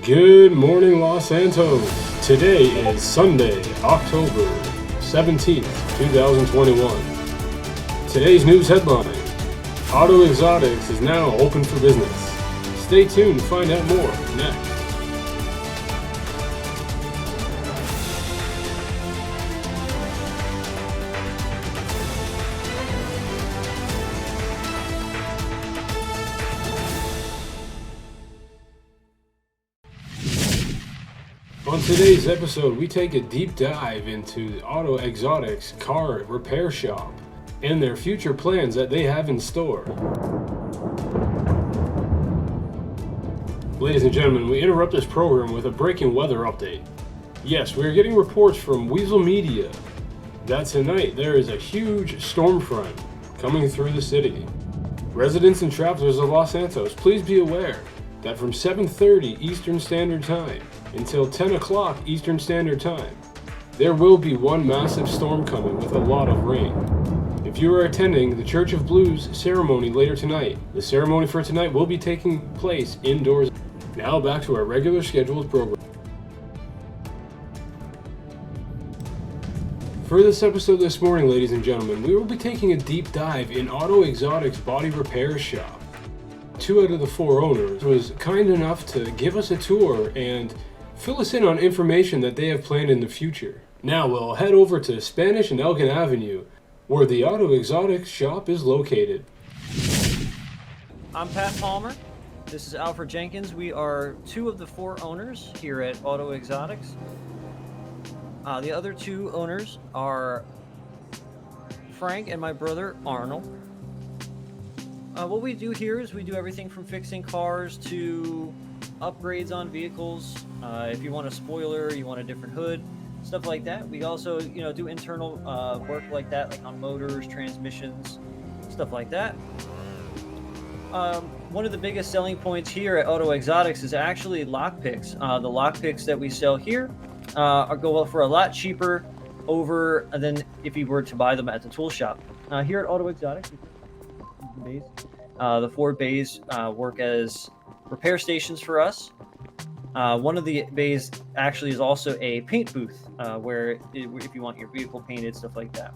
Good morning, Los Santos. Today is Sunday, October 17th, 2021. Today's news headline: Auto Exotics is now open for business. Stay tuned to find out more next. On today's episode, we take a deep dive into the Auto Exotics car repair shop and their future plans that they have in store. Ladies and gentlemen, we interrupt this program with a breaking weather update. Yes, we are getting reports from Weazel Media that tonight there is a huge storm front coming through the city. Residents and travelers of Los Santos, please be aware that from 7:30 Eastern Standard Time until 10 o'clock Eastern Standard Time, there will be one massive storm coming with a lot of rain. If you are attending the Church of Blues ceremony later tonight, the ceremony for tonight will be taking place indoors. Now back to our regular scheduled program. For this episode this morning, ladies and gentlemen, we will be taking a deep dive in Auto Exotics Body Repair Shop. 2 out of the 4 owners was kind enough to give us a tour and fill us in on information that they have planned in the future. Now we'll head over to Spanish and Elgin Avenue, where the Auto Exotics shop is located. I'm Pat Palmer. This is Alfred Jenkins. We are 2 of the 4 owners here at Auto Exotics. The other 2 owners are Frank and my brother Arnold. What we do here is we do everything from fixing cars to upgrades on vehicles. If you want a spoiler, you want a different hood, stuff like that. We also, do internal work like that, like on motors, transmissions, stuff like that. One of the biggest selling points here at Auto Exotics is actually lockpicks. The lockpicks that we sell here go for a lot cheaper than if you were to buy them at the tool shop. Here at Auto Exotics, the 4 bays work as repair stations for us. One of the bays actually is also a paint booth where if you want your vehicle painted, stuff like that.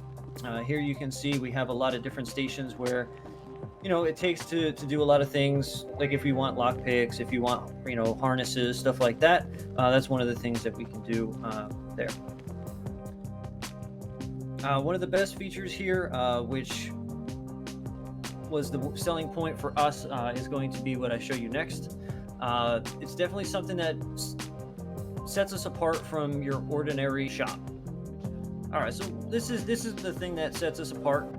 Here you can see we have a lot of different stations where it takes to do a lot of things, like if you want lockpicks, if you want harnesses, stuff like that. That's one of the things that we can do there. One of the best features here, which was the selling point for us, is going to be what I show you next. It's definitely something that sets us apart from your ordinary shop. All right, so this is the thing that sets us apart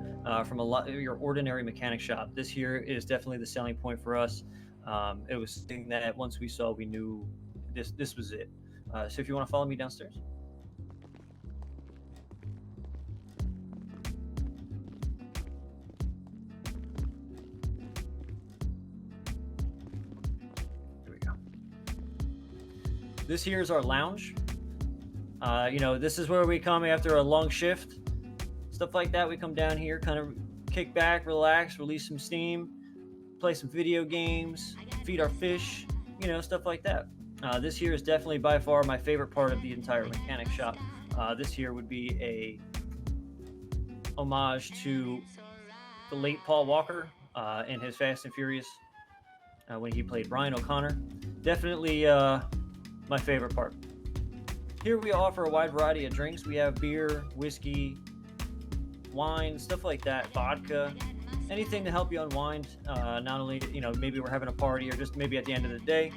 from a lot of your ordinary mechanic shop. This here is definitely the selling point for us. It was something that once we saw, we knew this was it. So if you want to follow me downstairs. This here is our lounge. This is where we come after a long shift, stuff like that. We come down here, kind of kick back, relax, release some steam, play some video games, feed our fish, stuff like that. This here is definitely by far my favorite part of the entire mechanic shop. This here would be a homage to the late Paul Walker in his Fast and Furious when he played Brian O'Connor. Definitely my favorite part. Here we offer a wide variety of drinks. We have beer, whiskey, wine, stuff like that, vodka, anything to help you unwind. Not only, maybe we're having a party or just maybe at the end of the day.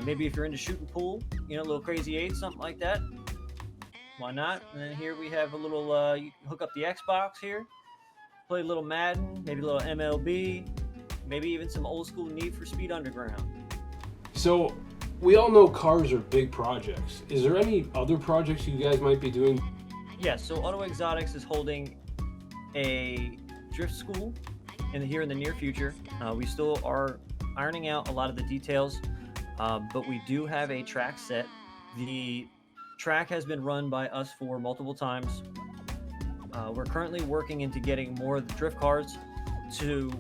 Maybe if you're into shooting pool, a little Crazy 8, something like that. Why not? And then here we have a little, you can hook up the Xbox here, play a little Madden, maybe a little MLB, maybe even some old school Need for Speed Underground. So, we all know cars are big projects. Is there any other projects you guys might be doing? Yes, so Auto Exotics is holding a drift school here in the near future. We still are ironing out a lot of the details, but we do have a track set. The track has been run by us for multiple times. We're currently working into getting more of the drift cars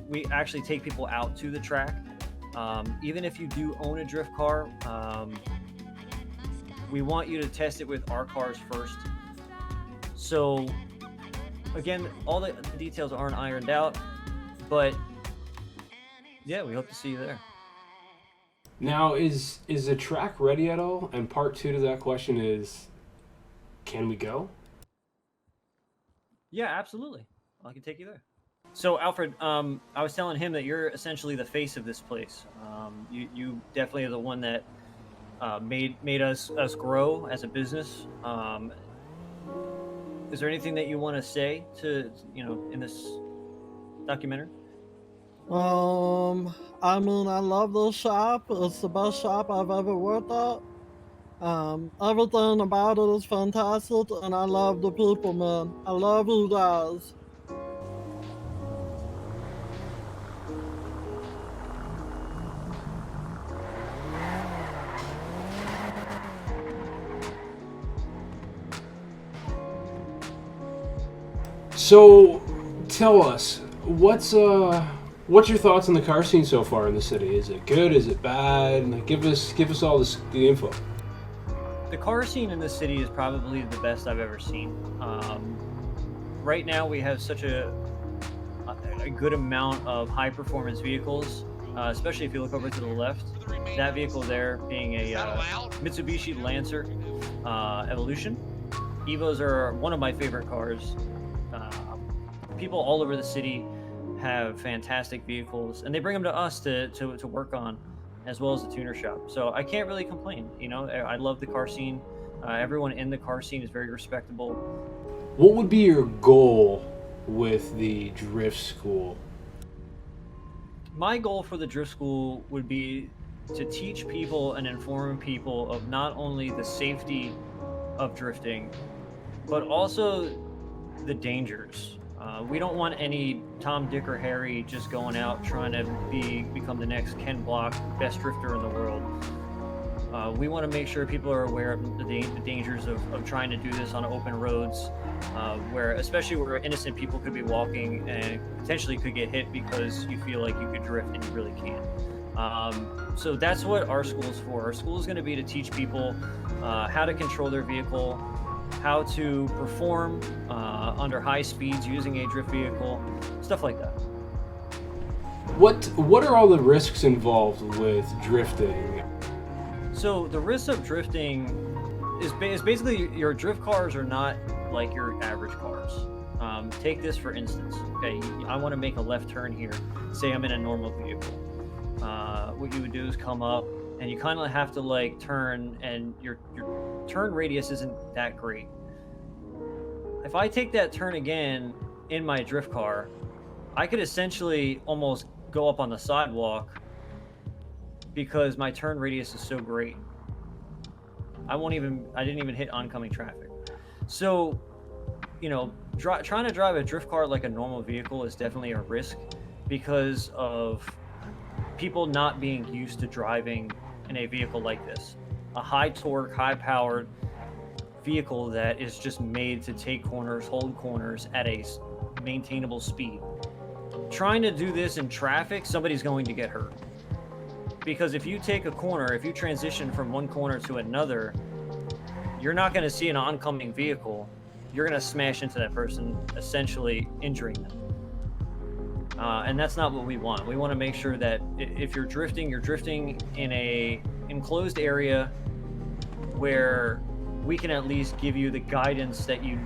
we actually take people out to the track. Even if you do own a drift car, we want you to test it with our cars first. So again, all the details aren't ironed out, but yeah, we hope to see you there. Now, is the track ready at all? And part 2 to that question is, can we go? Yeah, absolutely. I can take you there. So, Alfred, I was telling him that you're essentially the face of this place. You definitely are the one that made us grow as a business. Is there anything that you want to say to in this documentary? I mean, I love this shop. It's the best shop I've ever worked at. Everything about it is fantastic, and I love the people, man. I love you guys. So, tell us, what's your thoughts on the car scene so far in the city? Is it good? Is it bad? Give us all the info. The car scene in the city is probably the best I've ever seen. Right now, we have such a good amount of high performance vehicles, especially if you look over to the left. That vehicle there being a Mitsubishi Lancer Evolution. Evos are one of my favorite cars. People all over the city have fantastic vehicles, and they bring them to us to work on, as well as the tuner shop. So I can't really complain. I love the car scene. Everyone in the car scene is very respectable. What would be your goal with the drift school? My goal for the drift school would be to teach people and inform people of not only the safety of drifting, but also the dangers. We don't want any Tom, Dick, or Harry just going out trying to become the next Ken Block, best drifter in the world. We want to make sure people are aware of the dangers of trying to do this on open roads, especially where innocent people could be walking and potentially could get hit because you feel like you could drift and you really can't. So that's what our school is for. Our school is going to be to teach people how to control their vehicle, how to perform under high speeds using a drift vehicle, stuff like that. What are all the risks involved with drifting? So the risks of drifting is basically your drift cars are not like your average cars. Take this for instance. Okay, I want to make a left turn here. Say I'm in a normal vehicle. What you would do is come up, and you kind of have to turn, and your turn radius isn't that great. If I take that turn again in my drift car, I could essentially almost go up on the sidewalk because my turn radius is so great. I didn't even hit oncoming traffic. So, trying to drive a drift car like a normal vehicle is definitely a risk because of people not being used to driving in a vehicle like this. A high torque, high powered vehicle that is just made to take corners, hold corners at a maintainable speed. Trying to do this in traffic, somebody's going to get hurt. Because if you take a corner, if you transition from one corner to another, you're not going to see an oncoming vehicle. You're going to smash into that person, essentially injuring them. And that's not what we want. We want to make sure that if you're drifting in a enclosed area where we can at least give you the guidance that you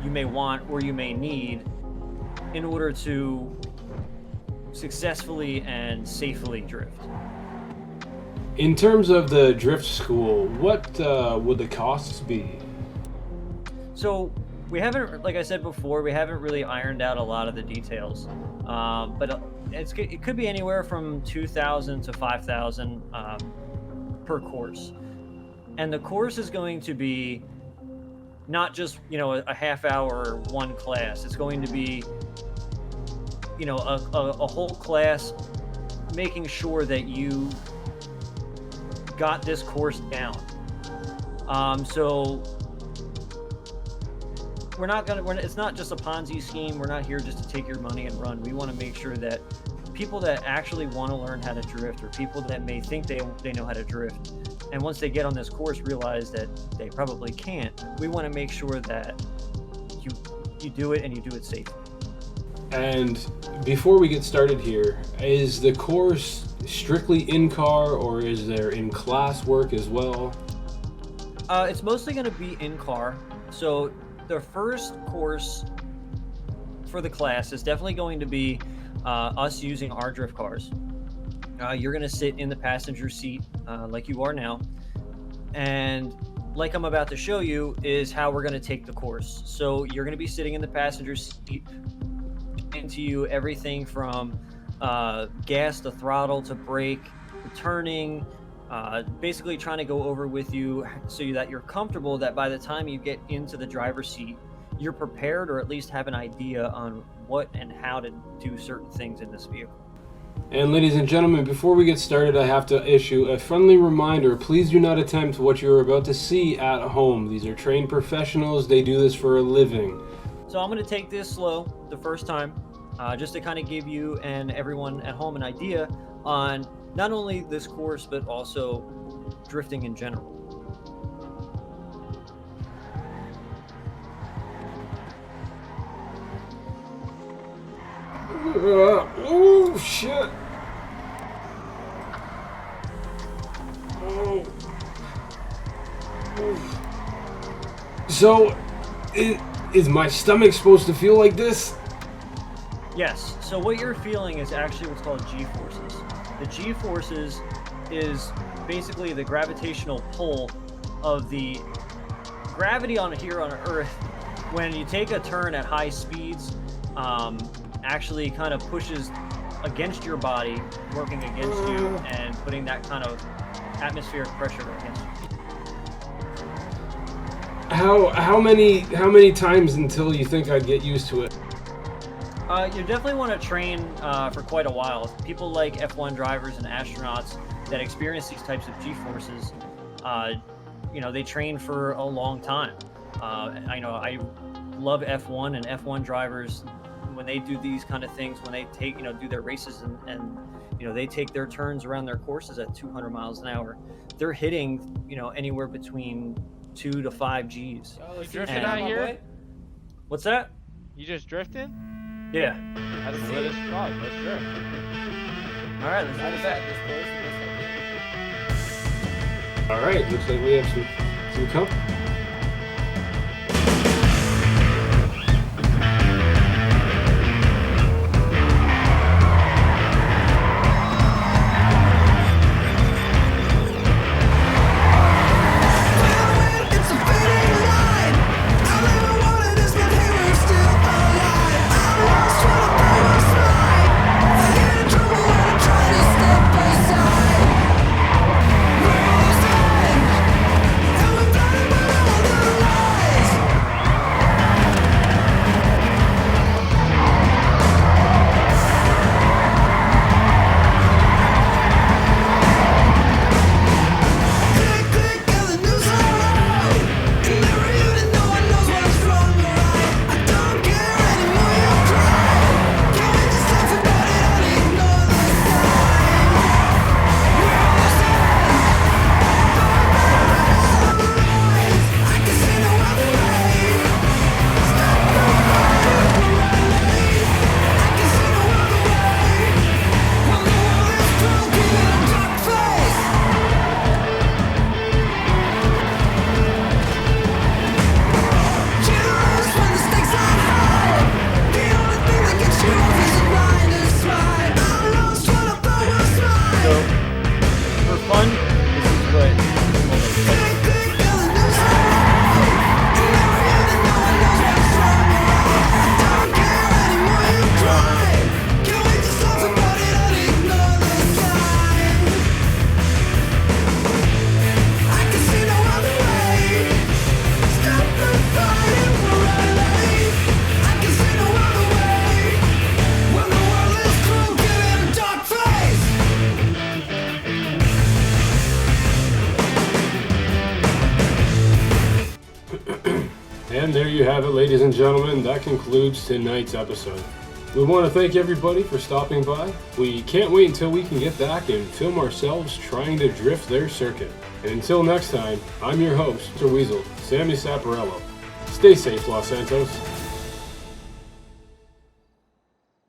may want or you may need in order to successfully and safely drift. In terms of the drift school, what would the costs be? So we haven't, like I said before, we haven't really ironed out a lot of the details, but it could be anywhere from $2,000 to $5,000 per course. And the course is going to be not just, a half hour one class. It's going to be, a whole class, making sure that you got this course down. So it's not just a Ponzi scheme. We're not here just to take your money and run. We want to make sure that people that actually want to learn how to drift, or people that may think they know how to drift, and once they get on this course realize that they probably can't. We want to make sure that you do it and you do it safely. And before we get started here, is the course strictly in-car, or is there in-class work as well? It's mostly going to be in-car. So the first course for the class is definitely going to be us using our drift cars. You're going to sit in the passenger seat like you are now. And like I'm about to show you is how we're going to take the course. So you're going to be sitting in the passenger seat, into you everything from gas to throttle to brake, turning, basically trying to go over with you so that you're comfortable, that by the time you get into the driver's seat, you're prepared, or at least have an idea on what and how to do certain things in this vehicle. And ladies and gentlemen, before we get started, I have to issue a friendly reminder. Please do not attempt what you're about to see at home. These are trained professionals. They do this for a living. So I'm going to take this slow the first time, just to kind of give you and everyone at home an idea on not only this course, but also drifting in general. Oh, shit. Oh. So, is my stomach supposed to feel like this? Yes. So what you're feeling is actually what's called G-forces. The G-forces is basically the gravitational pull of the gravity on Earth. When you take a turn at high speeds, actually kind of pushes against your body, working against you and putting that kind of atmospheric pressure against you. How many times until you think I'd get used to it? You definitely want to train for quite a while. People like F1 drivers and astronauts that experience these types of G-forces, they train for a long time. I love F1 and F1 drivers. When they do these kind of things, when they take, do their races and they take their turns around their courses at 200 miles an hour, they're hitting, anywhere between 2 to 5 Gs. You drifting out here? What's that? You just drifting? Yeah. Let's drift. All right, let's do that. All right, looks like we have some company. And there you have it, ladies and gentlemen. That concludes tonight's episode. We want to thank everybody for stopping by. We can't wait until we can get back and film ourselves trying to drift their circuit. And until next time, I'm your host, Mr. Weazel, Sammy Saparello. Stay safe, Los Santos.